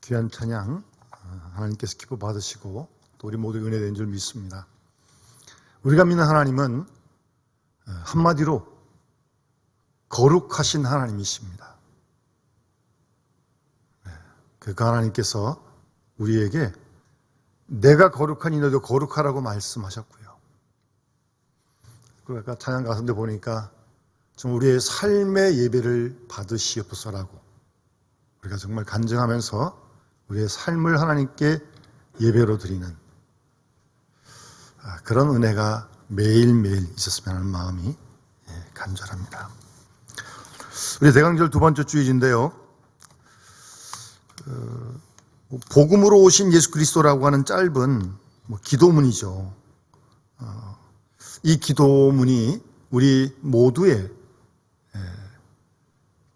귀한 찬양 하나님께서 기뻐 받으시고 또 우리 모두 은혜된 줄 믿습니다. 우리가 믿는 하나님은 한마디로 거룩하신 하나님이십니다. 그 하나님께서 우리에게 내가 거룩하니 너도 거룩하라고 말씀하셨고요. 그리고 아까 찬양 가운데 보니까 좀 우리의 삶의 예배를 받으시옵소서라고 우리가 정말 간증하면서 우리의 삶을 하나님께 예배로 드리는 그런 은혜가 매일매일 있었으면 하는 마음이 간절합니다. 우리 대강절 두 번째 주일인데요. 복음으로 오신 예수 그리스도라고 하는 짧은 기도문이죠. 이 기도문이 우리 모두의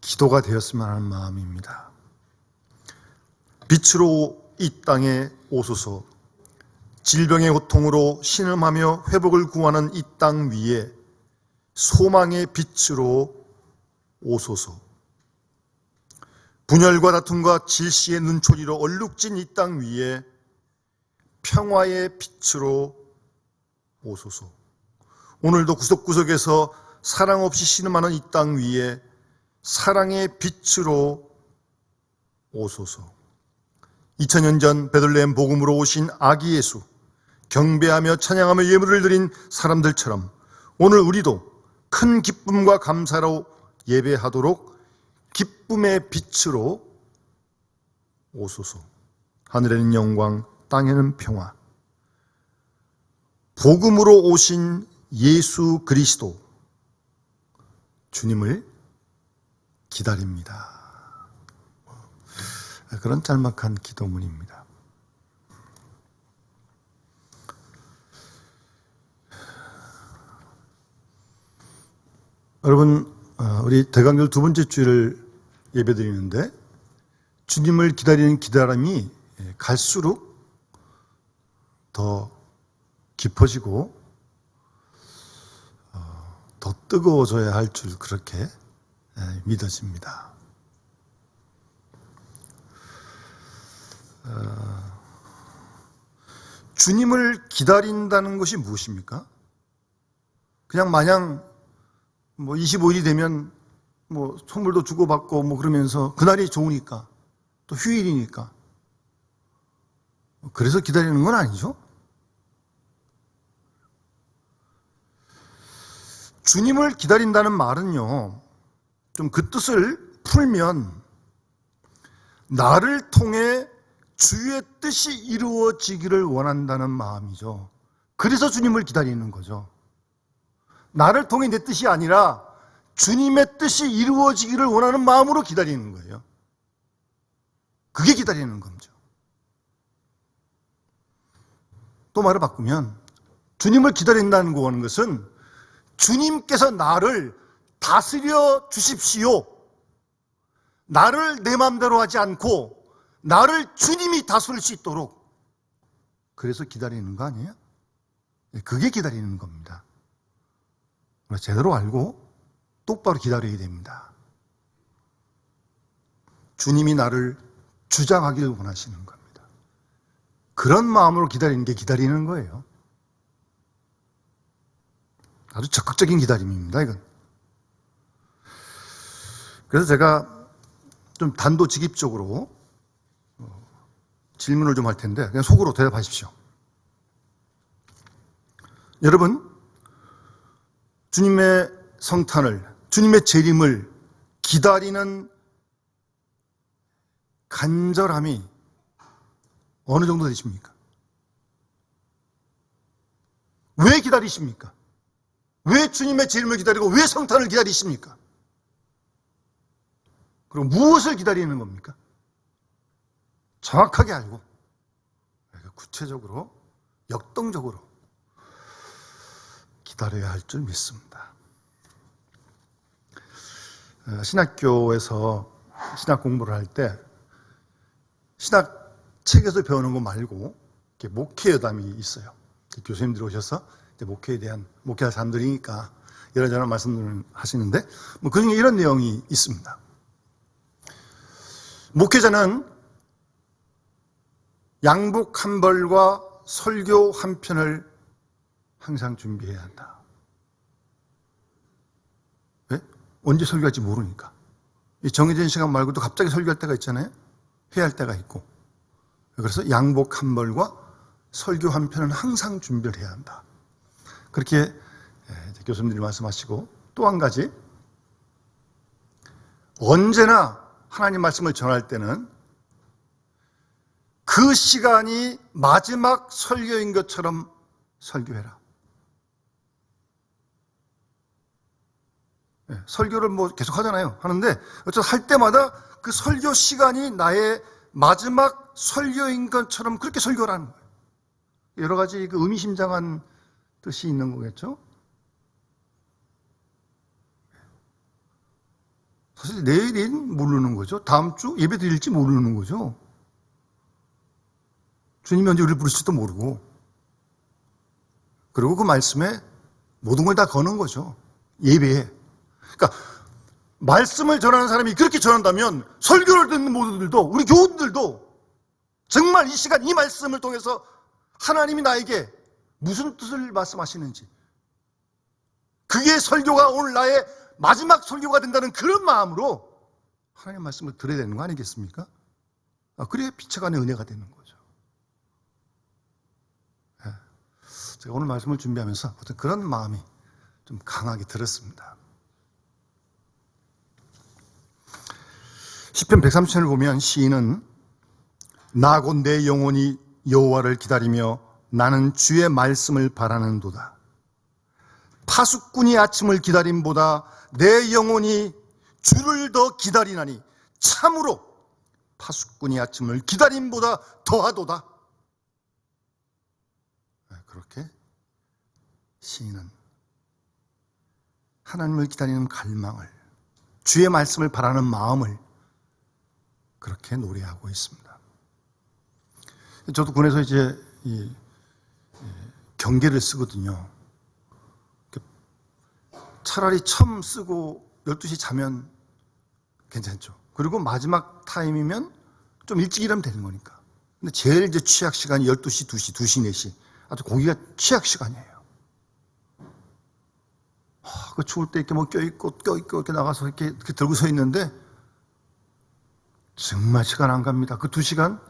기도가 되었으면 하는 마음입니다. 빛으로 이 땅에 오소서, 질병의 고통으로 신음하며 회복을 구하는 이 땅 위에 소망의 빛으로 오소서, 분열과 다툼과 질시의 눈초리로 얼룩진 이 땅 위에 평화의 빛으로 오소서, 오늘도 구석구석에서 사랑 없이 신음하는 이 땅 위에 사랑의 빛으로 오소서. 2000년 전 베들레헴 복음으로 오신 아기 예수, 경배하며 찬양하며 예물을 드린 사람들처럼 오늘 우리도 큰 기쁨과 감사로 예배하도록 기쁨의 빛으로 오소서. 하늘에는 영광, 땅에는 평화. 복음으로 오신 예수 그리스도, 주님을 기다립니다. 그런 짤막한 기도문입니다. 여러분, 우리 대강절 두 번째 주일을 예배드리는데 주님을 기다리는 기다림이 갈수록 더 깊어지고 더 뜨거워져야 할 줄 그렇게 믿어집니다. 주님을 기다린다는 것이 무엇입니까? 그냥 마냥 25일이 되면 선물도 주고받고 그러면서 그날이 좋으니까 또 휴일이니까 그래서 기다리는 건 아니죠. 주님을 기다린다는 말은요, 좀 그 뜻을 풀면 나를 통해 주의 뜻이 이루어지기를 원한다는 마음이죠. 그래서 주님을 기다리는 거죠. 나를 통해 내 뜻이 아니라 주님의 뜻이 이루어지기를 원하는 마음으로 기다리는 거예요. 그게 기다리는 거죠. 또 말을 바꾸면 주님을 기다린다는 것은 주님께서 나를 다스려 주십시오, 나를 내 마음대로 하지 않고 나를 주님이 다스릴 수 있도록, 그래서 기다리는 거 아니에요? 그게 기다리는 겁니다. 제대로 알고 똑바로 기다려야 됩니다. 주님이 나를 주장하기를 원하시는 겁니다. 그런 마음으로 기다리는 게 기다리는 거예요. 아주 적극적인 기다림입니다, 이건. 그래서 제가 좀 단도직입적으로 질문을 좀 할 텐데 그냥 속으로 대답하십시오. 여러분, 주님의 성탄을, 주님의 재림을 기다리는 간절함이 어느 정도 되십니까? 왜 기다리십니까? 왜 주님의 재림을 기다리고 왜 성탄을 기다리십니까? 그리고 무엇을 기다리는 겁니까? 정확하게 알고 구체적으로 역동적으로 기다려야 할 줄 믿습니다. 신학교에서 신학 공부를 할 때 신학 책에서 배우는 거 말고 이렇게 목회여담이 있어요. 교수님들이 오셔서 목회할 사람들이니까 이런저런 말씀을 하시는데 그중에 이런 내용이 있습니다. 목회자는 양복 한 벌과 설교 한 편을 항상 준비해야 한다. 왜? 언제 설교할지 모르니까. 이 정해진 시간 말고도 갑자기 설교할 때가 있잖아요. 해야 할 때가 있고. 그래서 양복 한 벌과 설교 한 편은 항상 준비를 해야 한다. 그렇게 교수님들이 말씀하시고, 또 한 가지, 언제나 하나님 말씀을 전할 때는 그 시간이 마지막 설교인 것처럼 설교해라. 설교를 뭐 계속 하잖아요. 하는데 어쨌든 할 때마다 그 설교 시간이 나의 마지막 설교인 것처럼 그렇게 설교를 하는 거예요. 여러 가지 그 의미심장한 뜻이 있는 거겠죠. 사실 내일인 모르는 거죠. 다음 주 예배 드릴지 모르는 거죠. 주님이 언제 우리를 부르실지도 모르고, 그리고 그 말씀에 모든 걸 다 거는 거죠. 예배에. 그러니까 말씀을 전하는 사람이 그렇게 전한다면 설교를 듣는 모두들도, 우리 교우들도 정말 이 시간 이 말씀을 통해서 하나님이 나에게 무슨 뜻을 말씀하시는지, 그게 설교가 오늘 나의 마지막 설교가 된다는 그런 마음으로 하나님의 말씀을 들어야 되는 거 아니겠습니까? 그래야 피차간의 은혜가 되는 거죠. 제가 오늘 말씀을 준비하면서 어떤 그런 마음이 좀 강하게 들었습니다. 시편 137편을 보면 시인은 나 곧 내 영혼이 여호와를 기다리며 나는 주의 말씀을 바라는도다. 파수꾼이 아침을 기다림보다 내 영혼이 주를 더 기다리나니 참으로 파수꾼이 아침을 기다림보다 더하도다. 그렇게 시인은 하나님을 기다리는 갈망을, 주의 말씀을 바라는 마음을 그렇게 노래하고 있습니다. 저도 군에서 이제 경계를 쓰거든요. 차라리 처음 쓰고 12시 자면 괜찮죠. 그리고 마지막 타임이면 좀 일찍 일하면 되는 거니까. 근데 제일 이제 취약 시간이 12시, 2시, 2시, 4시. 아주 고기가 취약 시간이에요. 그 추울 때 이렇게 뭐 껴있고 이렇게 나가서 이렇게 들고 서 있는데 정말 시간 안 갑니다. 그 2시간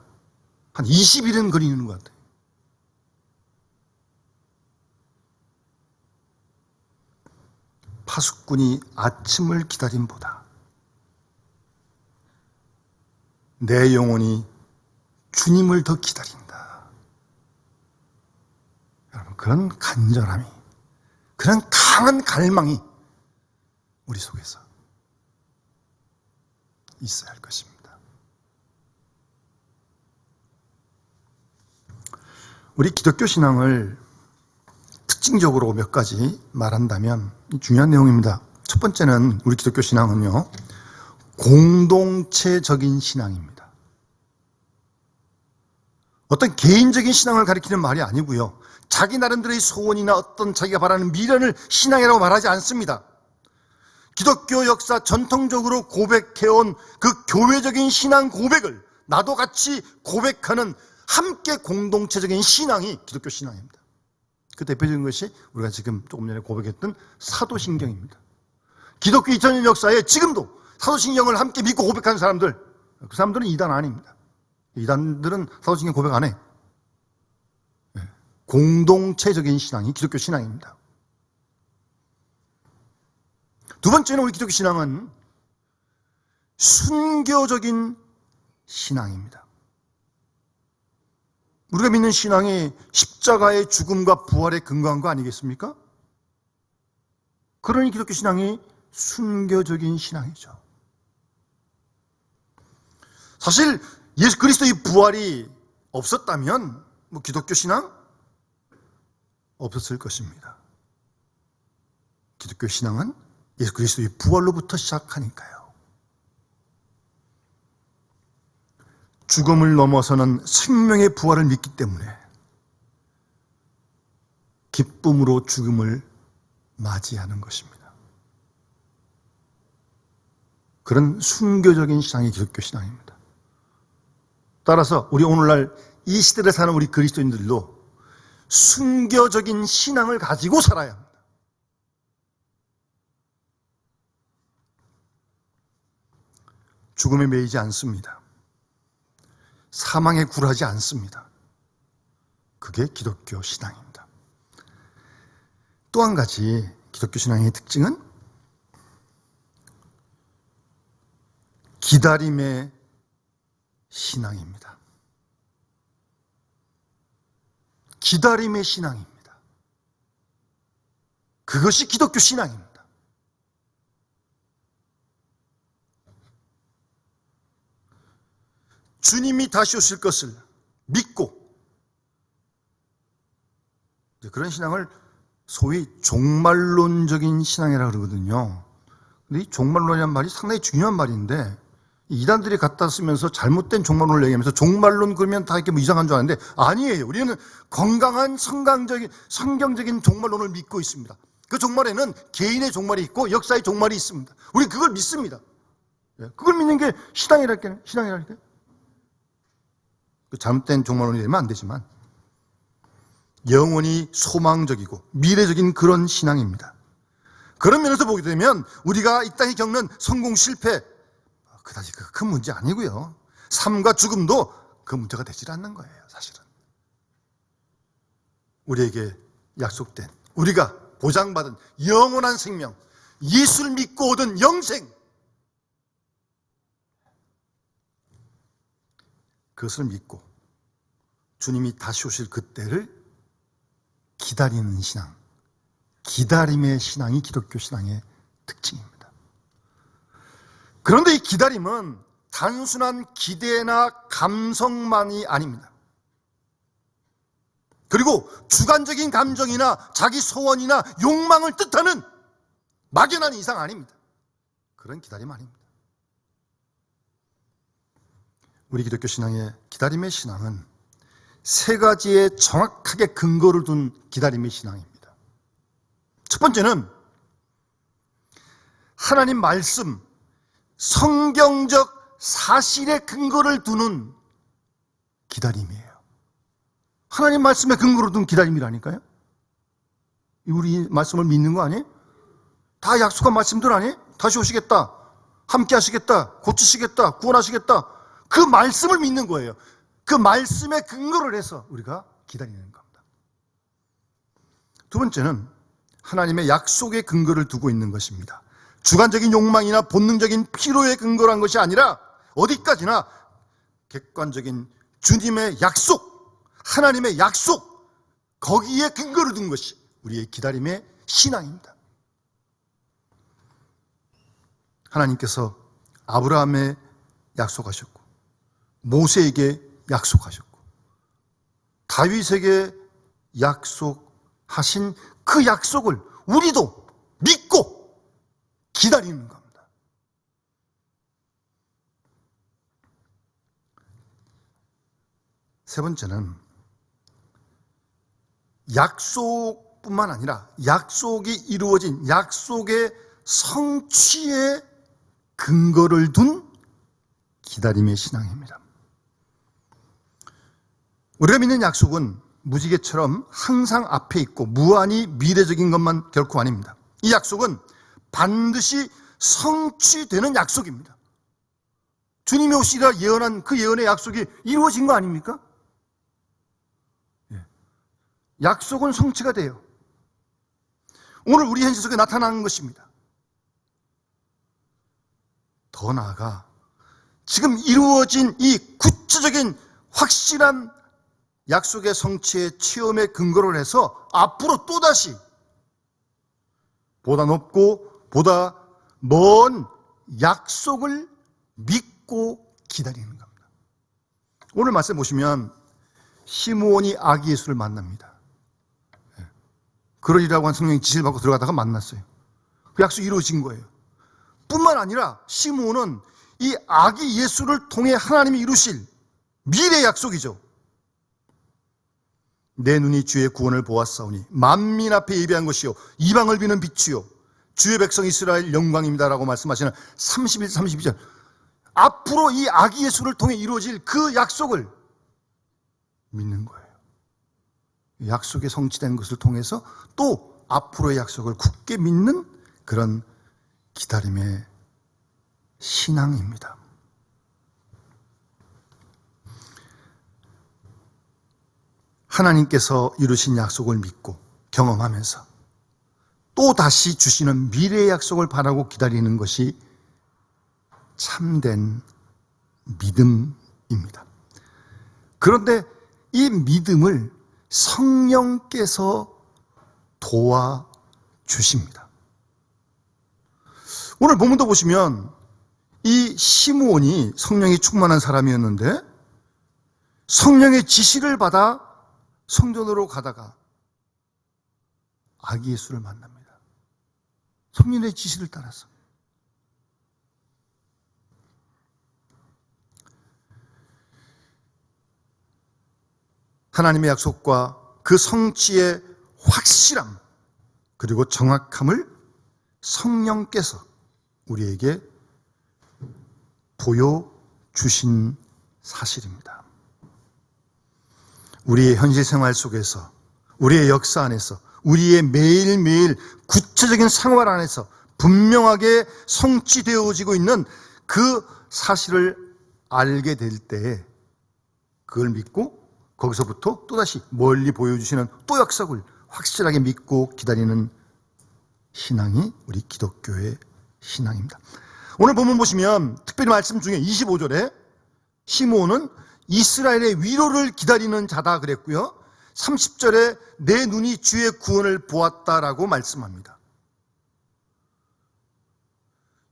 한 20일은 걸리는 것 같아요. 파수꾼이 아침을 기다림보다 내 영혼이 주님을 더 기다린다. 여러분, 그런 간절함이, 그런 강한 갈망이 우리 속에서 있어야 할 것입니다. 우리 기독교 신앙을 특징적으로 몇 가지 말한다면 중요한 내용입니다. 첫 번째는 우리 기독교 신앙은요, 공동체적인 신앙입니다. 어떤 개인적인 신앙을 가리키는 말이 아니고요, 자기 나름대로의 소원이나 어떤 자기가 바라는 미련을 신앙이라고 말하지 않습니다. 기독교 역사 전통적으로 고백해온 그 교회적인 신앙 고백을 나도 같이 고백하는 함께 공동체적인 신앙이 기독교 신앙입니다. 그 대표적인 것이 우리가 지금 조금 전에 고백했던 사도신경입니다. 기독교 2000년 역사에 지금도 사도신경을 함께 믿고 고백하는 사람들, 그 사람들은 이단 아닙니다. 이단들은 사도신경 고백 안 해. 공동체적인 신앙이 기독교 신앙입니다. 두 번째는 우리 기독교 신앙은 순교적인 신앙입니다. 우리가 믿는 신앙이 십자가의 죽음과 부활에 근거한 거 아니겠습니까? 그러니 기독교 신앙이 순교적인 신앙이죠. 사실 예수 그리스도의 부활이 없었다면 기독교 신앙 없었을 것입니다. 기독교 신앙은 예수 그리스도의 부활로부터 시작하니까요. 죽음을 넘어서는 생명의 부활을 믿기 때문에 기쁨으로 죽음을 맞이하는 것입니다. 그런 순교적인 신앙이 기독교 신앙입니다. 따라서 우리 오늘날 이 시대를 사는 우리 그리스도인들도 순교적인 신앙을 가지고 살아야 합니다. 죽음에 매이지 않습니다. 사망에 굴하지 않습니다. 그게 기독교 신앙입니다. 또 한 가지 기독교 신앙의 특징은 기다림의 신앙입니다. 기다림의 신앙입니다. 그것이 기독교 신앙입니다. 주님이 다시 오실 것을 믿고, 그런 신앙을 소위 종말론적인 신앙이라고 그러거든요. 근데 이 종말론이라는 말이 상당히 중요한 말인데, 이단들이 갖다 쓰면서 잘못된 종말론을 얘기하면서 종말론 그러면 다 이렇게 뭐 이상한 줄 아는데, 아니에요. 우리는 건강한 성경적인 종말론을 믿고 있습니다. 그 종말에는 개인의 종말이 있고 역사의 종말이 있습니다. 우리 그걸 믿습니다. 그걸 믿는 게 신앙이랄까요? 잘못된 종말론이 되면 안 되지만 영원히 소망적이고 미래적인 그런 신앙입니다. 그런 면에서 보게 되면 우리가 이 땅에 겪는 성공 실패 그다지 큰 문제 아니고요. 삶과 죽음도 그 문제가 되질 않는 거예요. 사실은 우리에게 약속된, 우리가 보장받은 영원한 생명, 예수를 믿고 얻은 영생, 그것을 믿고 주님이 다시 오실 그때를 기다리는 신앙, 기다림의 신앙이 기독교 신앙의 특징입니다. 그런데 이 기다림은 단순한 기대나 감성만이 아닙니다. 그리고 주관적인 감정이나 자기 소원이나 욕망을 뜻하는 막연한 이상 아닙니다. 그런 기다림 아닙니다. 우리 기독교 신앙의 기다림의 신앙은 세 가지의 정확하게 근거를 둔 기다림의 신앙입니다. 첫 번째는 하나님 말씀, 성경적 사실에 근거를 두는 기다림이에요. 하나님 말씀에 근거를 둔 기다림이라니까요. 우리 말씀을 믿는 거 아니에요? 다 약속한 말씀들 아니에요? 다시 오시겠다, 함께 하시겠다, 고치시겠다, 구원하시겠다. 그 말씀을 믿는 거예요. 그 말씀에 근거를 해서 우리가 기다리는 겁니다. 두 번째는 하나님의 약속에 근거를 두고 있는 것입니다. 주관적인 욕망이나 본능적인 필요에 근거로 한 것이 아니라 어디까지나 객관적인 주님의 약속, 하나님의 약속, 거기에 근거를 둔 것이 우리의 기다림의 신앙입니다. 하나님께서 아브라함에 약속하셨고, 모세에게 약속하셨고, 다윗에게 약속하신 그 약속을 우리도 믿고 기다리는 겁니다. 세 번째는 약속뿐만 아니라 약속이 이루어진 약속의 성취에 근거를 둔 기다림의 신앙입니다. 우리가 믿는 약속은 무지개처럼 항상 앞에 있고 무한히 미래적인 것만 결코 아닙니다. 이 약속은 반드시 성취되는 약속입니다. 주님이 오시리라 예언한 그 예언의 약속이 이루어진 거 아닙니까? 약속은 성취가 돼요. 오늘 우리 현실 속에 나타나는 것입니다. 더 나아가 지금 이루어진 이 구체적인 확실한 약속의 성취의 체험에 근거를 해서 앞으로 또다시 보다 높고 보다 먼 약속을 믿고 기다리는 겁니다. 오늘 말씀 보시면 시므온이 아기 예수를 만납니다. 그러리라고 한 성령의 지시를 받고 들어가다가 만났어요. 그 약속이 이루어진 거예요. 뿐만 아니라 시므온은 이 아기 예수를 통해 하나님이 이루실 미래 약속이죠. 내 눈이 주의 구원을 보았사오니 만민 앞에 예비한 것이요 이방을 비는 빛이요 주의 백성 이스라엘 영광입니다라고 말씀하시는 31, 32절. 앞으로 이 아기 예수를 통해 이루어질 그 약속을 믿는 거예요. 약속이 성취된 것을 통해서 또 앞으로의 약속을 굳게 믿는 그런 기다림의 신앙입니다. 하나님께서 이루신 약속을 믿고 경험하면서 또 다시 주시는 미래의 약속을 바라고 기다리는 것이 참된 믿음입니다. 그런데 이 믿음을 성령께서 도와주십니다. 오늘 본문도 보시면 이 시므온이 성령이 충만한 사람이었는데 성령의 지시를 받아 성전으로 가다가 아기 예수를 만납니다. 성령의 지시를 따라서. 하나님의 약속과 그 성취의 확실함 그리고 정확함을 성령께서 우리에게 보여주신 사실입니다. 우리의 현실 생활 속에서, 우리의 역사 안에서, 우리의 매일매일 구체적인 생활 안에서 분명하게 성취되어지고 있는 그 사실을 알게 될 때에 그걸 믿고 거기서부터 또다시 멀리 보여주시는 또 약속을 확실하게 믿고 기다리는 신앙이 우리 기독교의 신앙입니다. 오늘 본문 보시면 특별히 말씀 중에 25절에 시므온은 이스라엘의 위로를 기다리는 자다 그랬고요. 30절에 내 눈이 주의 구원을 보았다라고 말씀합니다.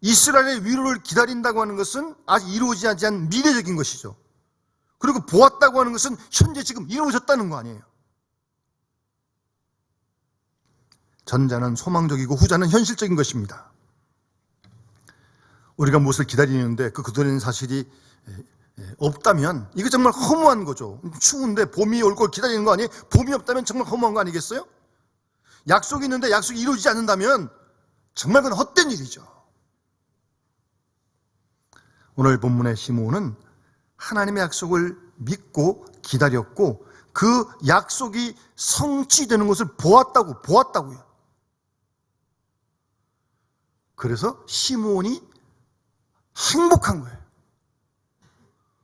이스라엘의 위로를 기다린다고 하는 것은 아직 이루어지지 않은 미래적인 것이죠. 그리고 보았다고 하는 것은 현재 지금 이루어졌다는 거 아니에요. 전자는 소망적이고 후자는 현실적인 것입니다. 우리가 무엇을 기다리는데 그 기다리는 사실이 없다면 이거 정말 허무한 거죠. 추운데 봄이 올 걸 기다리는 거 아니에요? 봄이 없다면 정말 허무한 거 아니겠어요? 약속이 있는데 약속이 이루어지지 않는다면 정말 그건 헛된 일이죠. 오늘 본문의 시므온은 하나님의 약속을 믿고 기다렸고 그 약속이 성취되는 것을 보았다고요. 그래서 시므온이 행복한 거예요.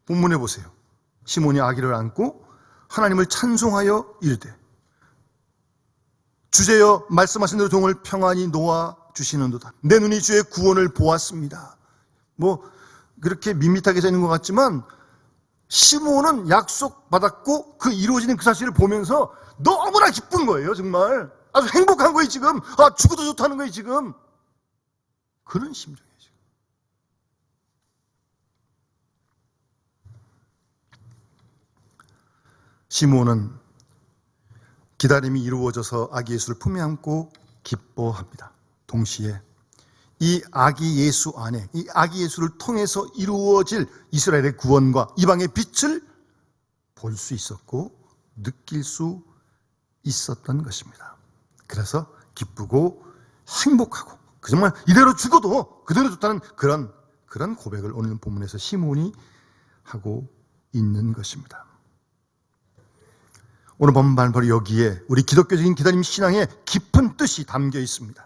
본문에 보세요. 시므온이 아기를 안고 하나님을 찬송하여 이르되 주제여 말씀하신 대로 종을 평안히 놓아 주시는도다. 내 눈이 주의 구원을 보았습니다. 그렇게 밋밋하게 되는 것 같지만 시므온은 약속받았고 그 이루어지는 그 사실을 보면서 너무나 기쁜 거예요. 정말 아주 행복한 거예요. 지금 죽어도 좋다는 거예요. 지금 그런 심정이에요. 지금. 시므온은 기다림이 이루어져서 아기 예수를 품에 안고 기뻐합니다. 동시에 이 아기 예수 안에 이 아기 예수를 통해서 이루어질 이스라엘의 구원과 이방의 빛을 볼 수 있었고 느낄 수 있었던 것입니다. 그래서 기쁘고 행복하고 정말 이대로 죽어도 그대로 좋다는 그런 고백을 오늘 본문에서 시므온이 하고 있는 것입니다. 오늘 본문 바로 여기에 우리 기독교적인 기다림 신앙의 깊은 뜻이 담겨 있습니다.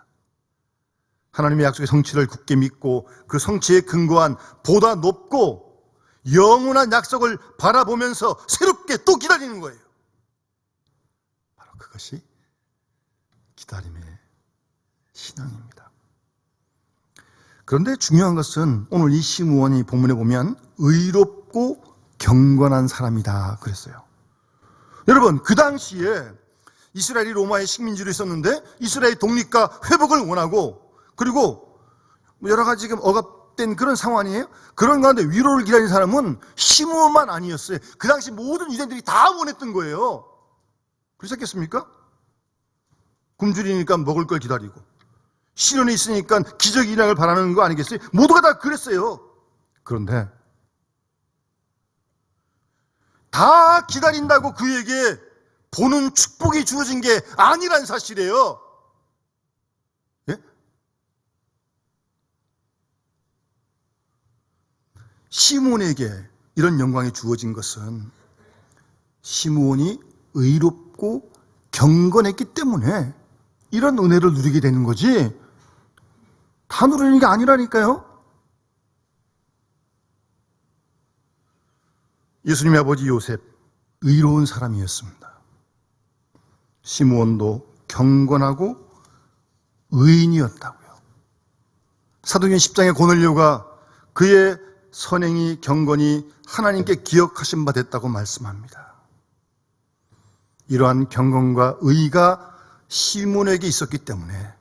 하나님의 약속의 성취를 굳게 믿고 그 성취에 근거한 보다 높고 영원한 약속을 바라보면서 새롭게 또 기다리는 거예요. 바로 그것이 기다림의 신앙입니다. 그런데 중요한 것은 오늘 이 시므온이 본문에 보면 의롭고 경건한 사람이다 그랬어요. 여러분 그 당시에 이스라엘이 로마의 식민지로 있었는데 이스라엘 독립과 회복을 원하고 그리고 여러 가지 지금 억압된 그런 상황이에요. 그런 가운데 위로를 기다리는 사람은 시므온만 아니었어요. 그 당시 모든 유대인들이 다 원했던 거예요. 그러셨겠습니까? 굶주리니까 먹을 걸 기다리고 시련이 있으니까 기적이 일어나길 바라는 거 아니겠어요? 모두가 다 그랬어요. 그런데 다 기다린다고 그에게 보는 축복이 주어진 게 아니란 사실이에요. 예? 시므온에게 이런 영광이 주어진 것은 시므온이 의롭고 경건했기 때문에 이런 은혜를 누리게 되는 거지, 다 누리는 게 아니라니까요. 예수님의 아버지 요셉, 의로운 사람이었습니다. 시므온도 경건하고 의인이었다고요. 사도행전 10장의 고넬료가 그의 선행이 경건이 하나님께 기억하신 바 됐다고 말씀합니다. 이러한 경건과 의가 시므온에게 있었기 때문에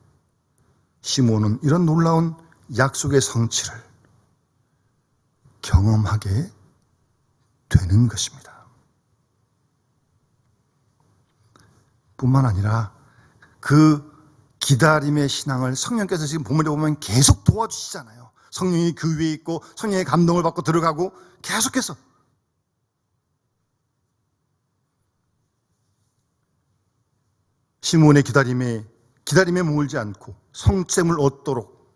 시므온은 이런 놀라운 약속의 성취를 경험하게 되는 것입니다. 뿐만 아니라 그 기다림의 신앙을 성령께서 지금 본문에 보면 계속 도와주시잖아요. 성령이 그 위에 있고 성령의 감동을 받고 들어가고 계속해서. 시므온의 기다림에 머물지 않고 성취됨을 얻도록,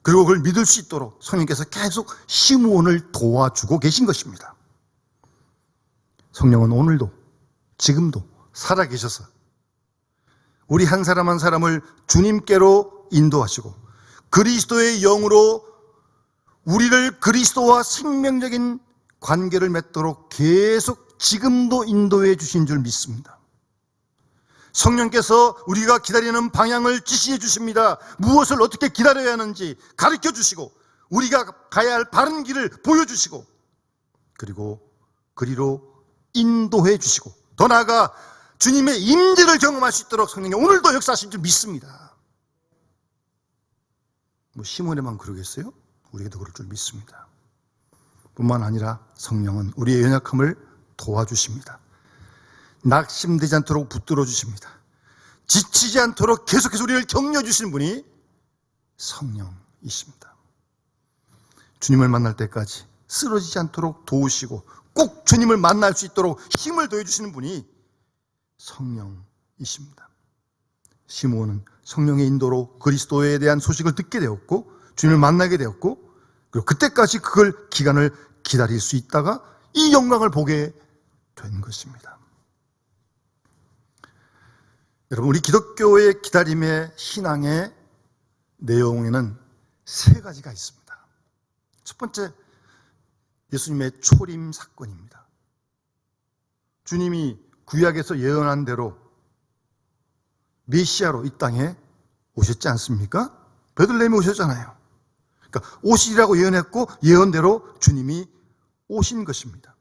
그리고 그걸 믿을 수 있도록 성령께서 계속 시므온을 도와주고 계신 것입니다. 성령은 오늘도 지금도 살아계셔서 우리 한 사람 한 사람을 주님께로 인도하시고 그리스도의 영으로 우리를 그리스도와 생명적인 관계를 맺도록 계속 지금도 인도해 주신 줄 믿습니다. 성령께서 우리가 기다리는 방향을 지시해 주십니다. 무엇을 어떻게 기다려야 하는지 가르쳐 주시고 우리가 가야 할 바른 길을 보여주시고 그리고 그리로 인도해 주시고 더 나아가 주님의 임재를 경험할 수 있도록 성령이 오늘도 역사하신 줄 믿습니다. 뭐 시몬에만 그러겠어요? 우리에게도 그럴 줄 믿습니다. 뿐만 아니라 성령은 우리의 연약함을 도와주십니다. 낙심되지 않도록 붙들어 주십니다. 지치지 않도록 계속해서 우리를 격려해 주시는 분이 성령이십니다. 주님을 만날 때까지 쓰러지지 않도록 도우시고 꼭 주님을 만날 수 있도록 힘을 더해 주시는 분이 성령이십니다. 시므온은 성령의 인도로 그리스도에 대한 소식을 듣게 되었고 주님을 만나게 되었고 그리고 그때까지 그걸 기간을 기다릴 수 있다가 이 영광을 보게 된 것입니다. 여러분, 우리 기독교의 기다림의 신앙의 내용에는 세 가지가 있습니다. 첫 번째, 예수님의 초림 사건입니다. 주님이 구약에서 예언한 대로 메시아로 이 땅에 오셨지 않습니까? 베들레헴에 오셨잖아요. 그러니까 오시리라고 예언했고 예언대로 주님이 오신 것입니다.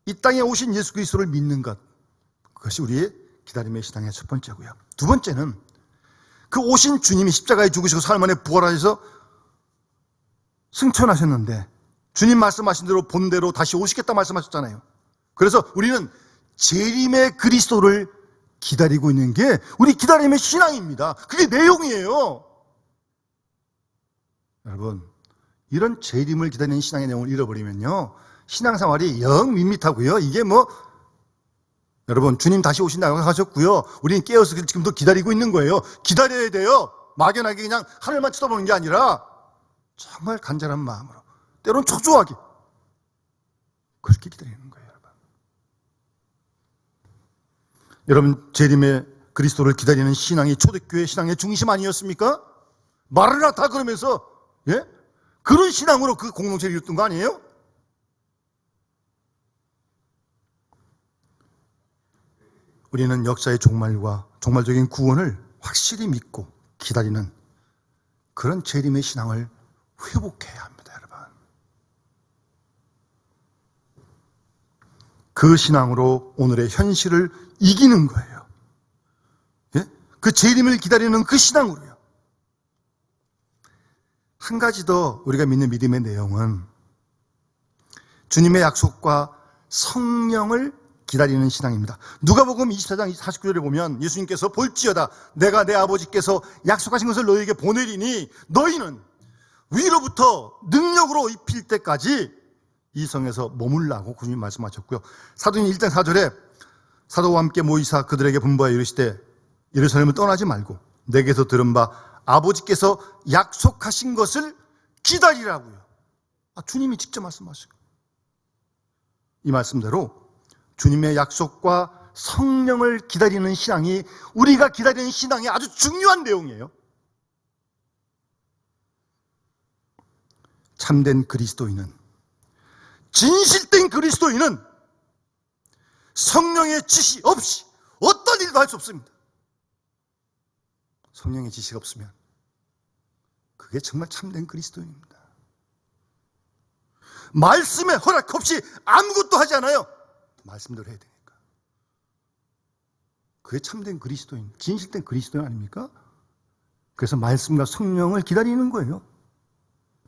이 땅에 오신 예수 그리스도를 믿는 것, 그것이 우리의 기다림의 신앙의 첫 번째고요. 두 번째는 그 오신 주님이 십자가에 죽으시고 사흘 만에 부활하셔서 승천하셨는데 주님 말씀하신 대로 본대로 다시 오시겠다 말씀하셨잖아요. 그래서 우리는 재림의 그리스도를 기다리고 있는 게 우리 기다림의 신앙입니다. 그게 내용이에요. 여러분, 이런 재림을 기다리는 신앙의 내용을 잃어버리면요 신앙생활이 영 밋밋하고요. 이게 여러분, 주님 다시 오신다고 하셨고요. 우리는 깨어서 지금도 기다리고 있는 거예요. 기다려야 돼요. 막연하게 그냥 하늘만 쳐다보는 게 아니라 정말 간절한 마음으로, 때로는 초조하게 그렇게 기다리는 거예요. 여러분, 재림의 그리스도를 기다리는 신앙이 초대교회 신앙의 중심 아니었습니까? 말을 다 그러면서 그런 신앙으로 그 공동체를 이뤘던 거 아니에요? 우리는 역사의 종말과 종말적인 구원을 확실히 믿고 기다리는 그런 재림의 신앙을 회복해야 합니다, 여러분. 그 신앙으로 오늘의 현실을 이기는 거예요. 그 재림을 기다리는 그 신앙으로요. 한 가지 더 우리가 믿는 믿음의 내용은 주님의 약속과 성령을 기다리는 신앙입니다. 누가복음 24장 49절에 보면 예수님께서 볼지어다 내가 내 아버지께서 약속하신 것을 너희에게 보내리니 너희는 위로부터 능력으로 입힐 때까지 이 성에서 머물라고 주님 말씀하셨고요. 사도행 1장 4절에 사도와 함께 모이사 그들에게 분부하여 이르시되 예루살렘을 떠나지 말고 내게서 들은 바 아버지께서 약속하신 것을 기다리라고요. 주님이 직접 말씀하시고 이 말씀대로 주님의 약속과 성령을 기다리는 신앙이 우리가 기다리는 신앙이 아주 중요한 내용이에요. 참된 그리스도인은, 진실된 그리스도인은 성령의 지시 없이 어떤 일도 할 수 없습니다. 성령의 지시가 없으면 그게 정말 참된 그리스도인입니다. 말씀의 허락 없이 아무것도 하지 않아요. 말씀대로 해야 되니까. 그게 참된 그리스도인, 진실된 그리스도인 아닙니까? 그래서 말씀과 성령을 기다리는 거예요.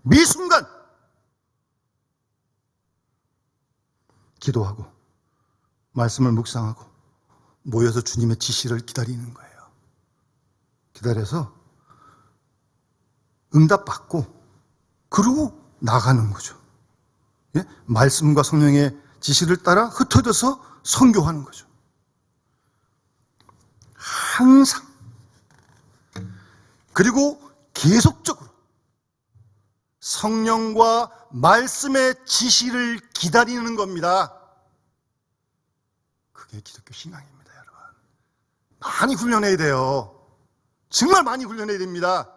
매 순간 기도하고 말씀을 묵상하고 모여서 주님의 지시를 기다리는 거예요. 기다려서 응답받고 그러고 나가는 거죠. 예? 말씀과 성령의 지시를 따라 흩어져서 선교하는 거죠. 항상, 그리고 계속적으로 성령과 말씀의 지시를 기다리는 겁니다. 그게 기독교 신앙입니다, 여러분. 많이 훈련해야 돼요. 정말 많이 훈련해야 됩니다.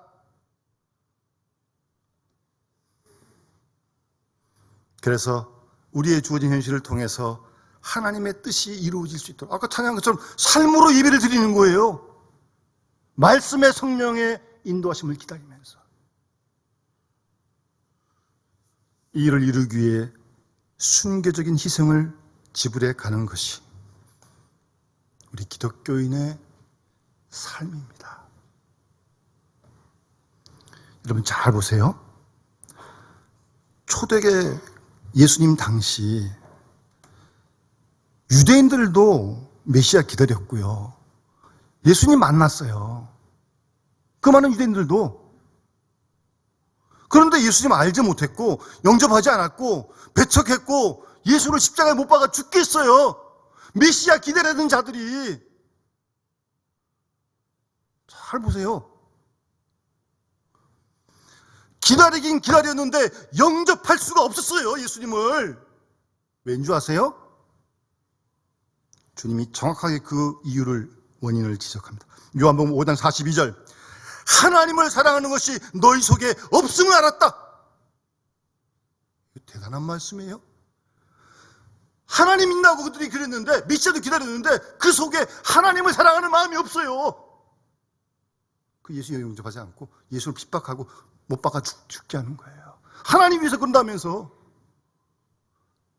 그래서 우리의 주어진 현실을 통해서 하나님의 뜻이 이루어질 수 있도록, 아까 찬양한 것처럼 삶으로 예배를 드리는 거예요. 말씀의 성령의 인도하심을 기다리면서 이 일을 이루기 위해 순교적인 희생을 지불해 가는 것이 우리 기독교인의 삶입니다. 여러분 잘 보세요. 초대계 예수님 당시 유대인들도 메시아 기다렸고요. 예수님 만났어요. 그 많은 유대인들도. 그런데 예수님 알지 못했고 영접하지 않았고 배척했고 예수를 십자가에 못 박아 죽겠어요. 메시아 기다리던 자들이. 잘 보세요. 기다리긴 기다렸는데 영접할 수가 없었어요, 예수님을. 왠 줄 아세요? 주님이 정확하게 그 이유를, 원인을 지적합니다. 요한복음 5장 42절. 하나님을 사랑하는 것이 너희 속에 없음을 알았다. 대단한 말씀이에요. 하나님 믿나고 그들이 그랬는데, 메시아도 기다렸는데 그 속에 하나님을 사랑하는 마음이 없어요. 그 예수 영접하지 않고 예수를 핍박하고 못 박아 죽게 하는 거예요. 하나님 위해서 그런다면서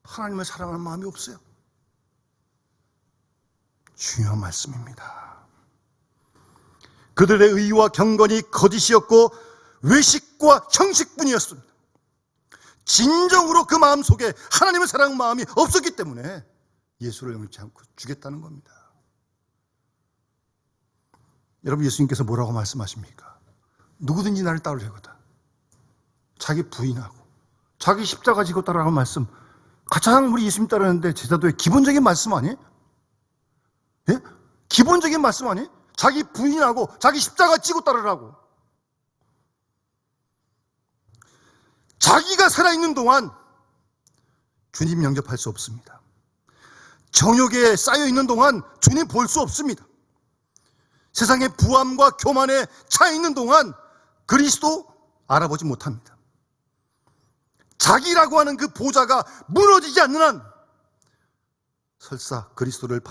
하나님을 사랑하는 마음이 없어요. 중요한 말씀입니다. 그들의 의와 경건이 거짓이었고 외식과 형식뿐이었습니다. 진정으로 그 마음 속에 하나님을 사랑하는 마음이 없었기 때문에 예수를 영접치 않고 죽였다는 겁니다. 여러분, 예수님께서 뭐라고 말씀하십니까? 누구든지 나를 따르려거든 자기 부인하고 자기 십자가 지고 따라가는 말씀, 가장 우리 예수님 따르는데 제자도의 기본적인 말씀 아니에요? 예? 기본적인 말씀 아니에요? 자기 부인하고 자기 십자가 지고 따르라고. 자기가 살아있는 동안 주님 영접할 수 없습니다. 정욕에 쌓여있는 동안 주님 볼 수 없습니다. 세상의 부함과 교만에 차있는 동안 그리스도 알아보지 못합니다. 자기라고 하는 그 보좌가 무너지지 않는 한 설사 그리스도를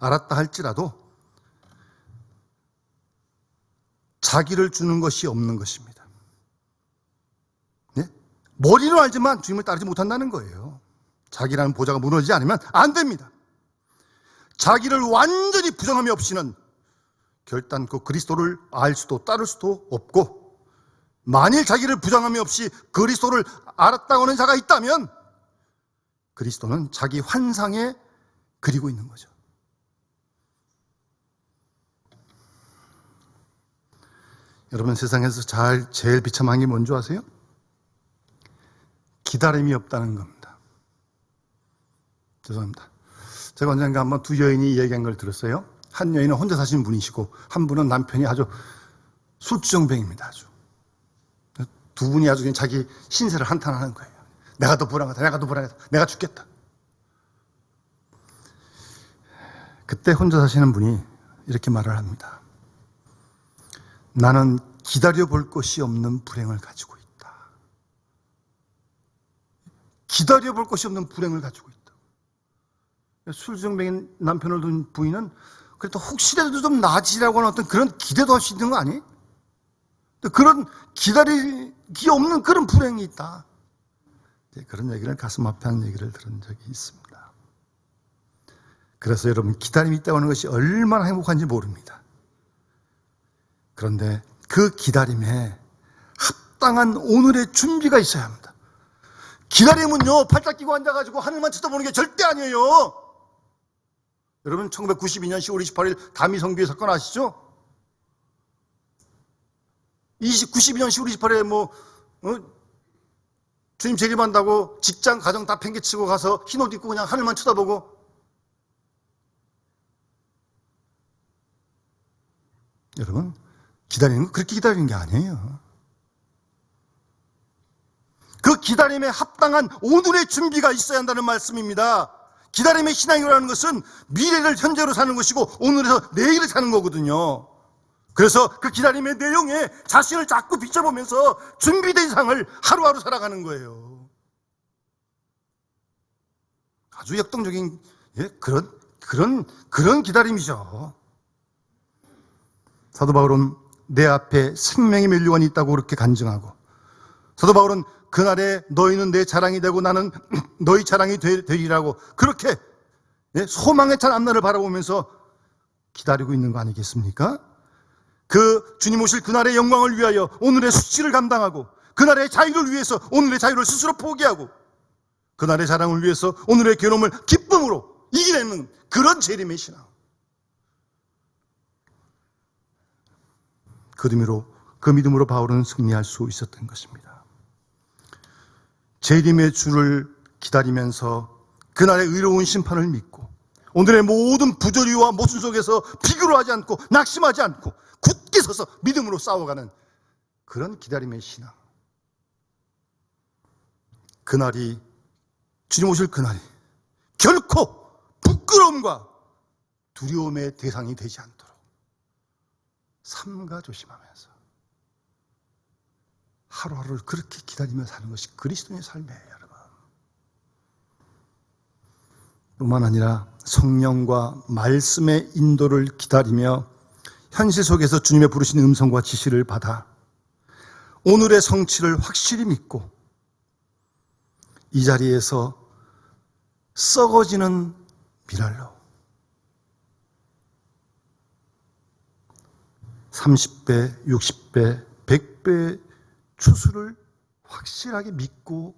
알았다 할지라도 자기를 주는 것이 없는 것입니다. 네? 머리로 알지만 주님을 따르지 못한다는 거예요. 자기라는 보좌가 무너지지 않으면 안 됩니다. 자기를 완전히 부정함이 없이는 결단코 그리스도를 알 수도 따를 수도 없고, 만일 자기를 부정함이 없이 그리스도를 알았다고 하는 자가 있다면 그리스도는 자기 환상에 그리고 있는 거죠. 여러분, 세상에서 제일 비참한 게 뭔지 아세요? 기다림이 없다는 겁니다. 죄송합니다. 제가 언젠가 한번 두 여인이 얘기한 걸 들었어요. 한 여인은 혼자 사시는 분이시고 한 분은 남편이 아주 술주정뱅입니다. 아주. 두 분이 아주 그냥 자기 신세를 한탄하는 거예요. 내가 더 불안하다, 내가 더 불안하다, 내가 죽겠다. 그때 혼자 사시는 분이 이렇게 말을 합니다. 나는 기다려볼 것이 없는 불행을 가지고 있다. 기다려볼 것이 없는 불행을 가지고 있다. 술주정뱅인 남편을 둔 부인은 그래도 혹시라도 좀 나아지라고 하는 어떤 그런 기대도 할 수 있는 거 아니에요? 그런 기다리기 없는 그런 불행이 있다. 그런 얘기를 가슴 아파하는 얘기를 들은 적이 있습니다. 그래서 여러분, 기다림이 있다고 하는 것이 얼마나 행복한지 모릅니다. 그런데 그 기다림에 합당한 오늘의 준비가 있어야 합니다. 기다림은요, 팔딱 끼고 앉아가지고 하늘만 쳐다보는 게 절대 아니에요. 여러분, 1992년 10월 28일 다미성교회 사건 아시죠? 92년 10월 28일에 주님 재림한다고 직장, 가정 다 팽개치고 가서 흰 옷 입고 그냥 하늘만 쳐다보고. 여러분, 기다리는 건 그렇게 기다리는 게 아니에요. 그 기다림에 합당한 오늘의 준비가 있어야 한다는 말씀입니다. 기다림의 신앙이라는 것은 미래를 현재로 사는 것이고 오늘에서 내일을 사는 거거든요. 그래서 그 기다림의 내용에 자신을 자꾸 비춰보면서 준비된 이상을 하루하루 살아가는 거예요. 아주 역동적인 그런 기다림이죠. 사도 바울은 내 앞에 생명의 면류관이 있다고 그렇게 간증하고, 사도 바울은 그날에 너희는 내 자랑이 되고 나는 너희 자랑이 되리라고 그렇게 소망에 찬 앞날을 바라보면서 기다리고 있는 거 아니겠습니까? 그 주님 오실 그날의 영광을 위하여 오늘의 수치를 감당하고, 그날의 자유를 위해서 오늘의 자유를 스스로 포기하고, 그날의 자랑을 위해서 오늘의 괴로움을 기쁨으로 이기내는 그런 재림의 신앙. 그 믿음으로 바울은 승리할 수 있었던 것입니다. 재림의 주를 기다리면서 그날의 의로운 심판을 믿고 오늘의 모든 부조리와 모순 속에서 비교를 하지 않고 낙심하지 않고 굳게 서서 믿음으로 싸워가는 그런 기다림의 신앙. 그날이, 주님 오실 그날이 결코 부끄러움과 두려움의 대상이 되지 않도록 삼가 조심하면서 하루하루를 그렇게 기다리며 사는 것이 그리스도인의 삶이에요, 여러분. 뿐만 아니라 성령과 말씀의 인도를 기다리며 현실 속에서 주님의 부르신 음성과 지시를 받아 오늘의 성취를 확실히 믿고 이 자리에서 썩어지는 미랄로 30배, 60배, 100배의 추수를 확실하게 믿고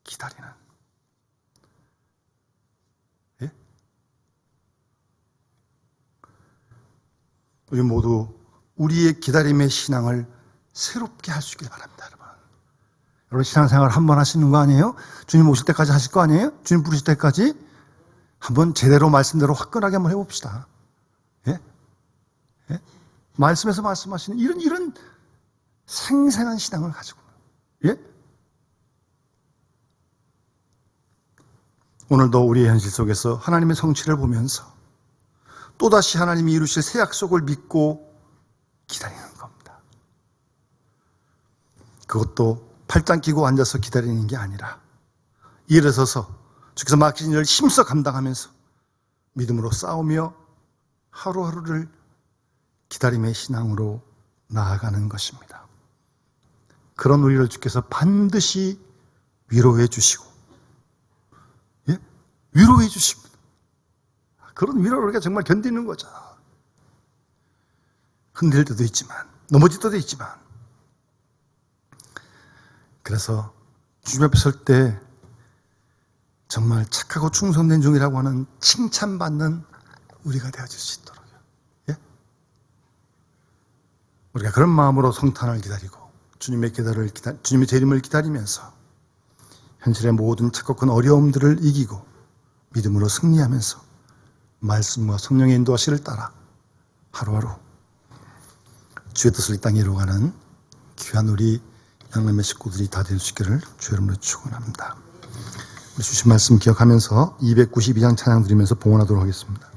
기다리는, 예? 우리 모두 우리의 기다림의 신앙을 새롭게 할 수 있길 바랍니다, 여러분. 여러분, 신앙생활 한번 하시는 거 아니에요? 주님 오실 때까지 하실 거 아니에요? 주님 부르실 때까지 한번 제대로 말씀대로 화끈하게 한번 해봅시다. 예? 예? 말씀에서 말씀하시는 이런 생생한 신앙을 가지고, 예? 오늘도 우리의 현실 속에서 하나님의 성취를 보면서 또다시 하나님이 이루실 새 약속을 믿고 기다리는 겁니다. 그것도 팔짱 끼고 앉아서 기다리는 게 아니라 일어서서 주께서 맡기신 일을 힘써 감당하면서 믿음으로 싸우며 하루하루를 기다림의 신앙으로 나아가는 것입니다. 그런 우리를 주께서 반드시 위로해 주시고, 예? 위로해 주십니다. 그런 위로를 우리가 정말 견디는 거죠. 흔들릴 때도 있지만, 넘어질 때도 있지만. 그래서 주님 앞에 설 때 정말 착하고 충성된 종이라고 하는 칭찬받는 우리가 되어질 수 있도록, 예? 우리가 그런 마음으로 성탄을 기다리고 주님의 재림을 기다리면서 현실의 모든 착고 큰 어려움들을 이기고 믿음으로 승리하면서 말씀과 성령의 인도하시를 따라 하루하루 주의 뜻을 이 땅에 이루어가는 귀한 우리 양남의 식구들이 다 될 수 있기를 주의 이름으로 축원합니다. 주신 말씀 기억하면서 292장 찬양 드리면서 봉헌하도록 하겠습니다.